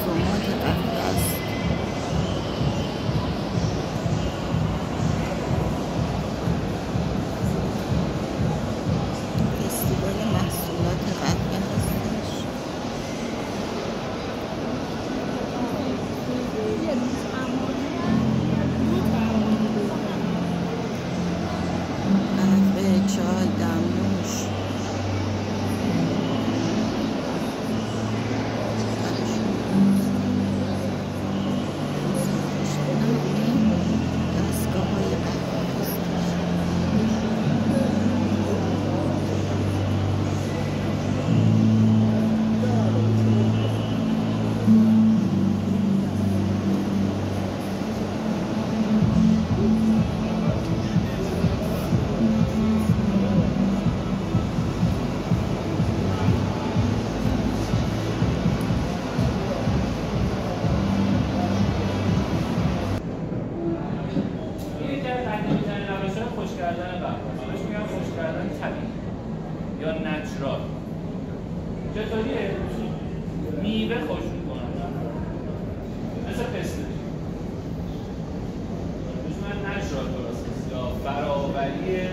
رسومات قهوه است. فستیوال محصولات قهوه هستش. قهوه، چای، دمنوش. یا نچرال چطوریه؟ میوه خوشبو کنن مثل پسته بهش نچرال پروسس یا فراوری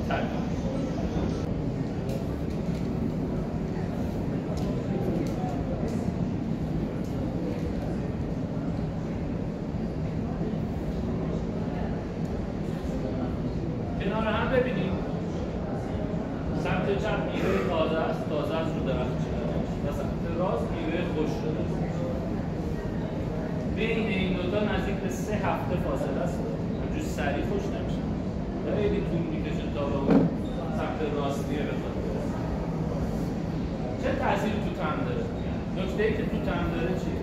طبیعی. کنار هم ببینیم سمت چپ میوه تازه است، تازه از رو درخت شده و سمت راست میوه خشک شده است. بین این دوتا نزدیک به 3 هفته فاصله است. همجور سریع خوش نمیشه، خیلی طول میکشه تا به اون سمت راستیه بخواد. چه تأثیری تو طعم داره؟ نکته‌ای که تو طعم داره چیه؟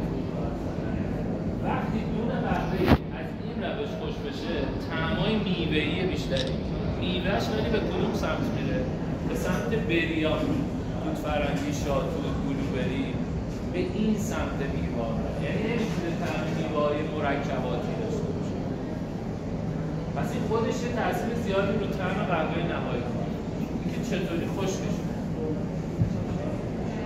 وقتی دون قهوه از این روش خوش بشه، طعمای میوه‌ای بیشتری. میوهش خیلی به کدوم سمت میره؟ به سمت بریان، توت فرنگی، شاتوت، بلوبری، به این سمت میوه. یعنی نمیتونه طعم میوه‌های مرکباتی داشته باشه. پس این خودش یه تاثیر زیادی رو طعم قهوه نهایی کنه. اینکه چطوری خشکش کنه.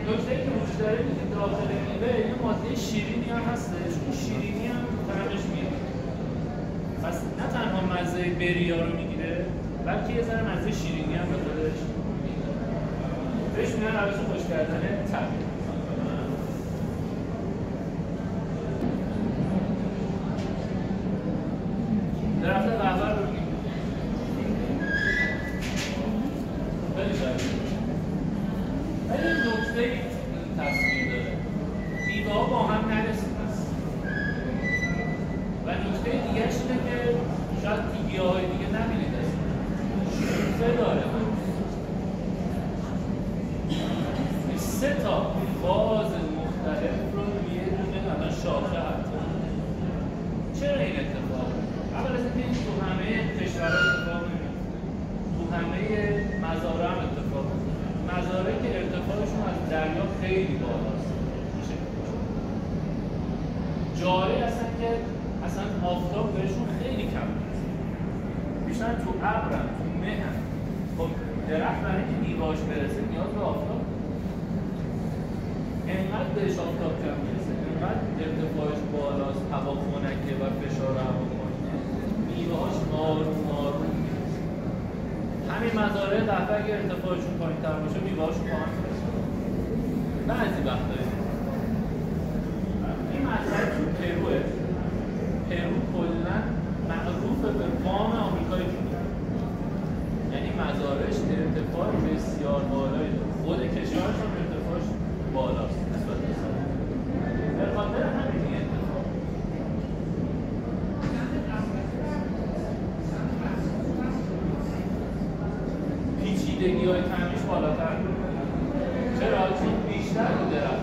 نکته‌ای که وجود داره اینه که داخل میوه یه ماده شیرینی هم هستش. اون شیرینی هم طعمش میاد. پس نه تنها مزه بریا رو میگیره، بلکه یه ذره مزه شیرینی هم به خودش میگیره. بهش میگن روش خوش کردن طبیعی. درخت قهوه رو میگیم خیلی شبیه، ولی نکته‌ای این تصویر داره. میوه‌ها با هم نرسیده است و نکته دیگه‌اش اینه که شاید تو گیاهای دیگه نبینید است. شوخه داره. 3 تا باز مختلف رو یه دونه الان شاخه هست. چرا این اتفاق؟ اول از اینکه این تو همه کشورها اتفاق میفته. تو همه مزارع هم اتفاق میفته. مزارع که ارتفاعشون از دریا خیلی بالاست. جایی هستن که اصلا آفتاب بهشون خیلی کم میرسه. بیشتر تو ابرن، تو مهن. خب درخت برای اینکه میوه‌اش برسه نیاز به آفتاب. انقدر بهش آفتاب کم میرسه، انقدر ارتفاعش بالاست، هوا خنکه و فشار هوا پایینه، میوه‌هاش آروم آروم میرسه. همین مزارع قهوه اگه ارتفاعشون پایین‌تر باشه میوه‌هاشون پایین میرسه. بعضی وقتا این مسئله تو پروه. پرو کلاً معروفه به وام آمریکای جنوبی. یعنی مزارعش ارتفاع بسیار بالایی داره. خود کشورش هم ارتفاعش بالاست نسبت به سال. به خاطر همین این اتفاق. پیچیدگی‌های طعمیش بالاتر. چرا؟ چون بیشتر رو درخت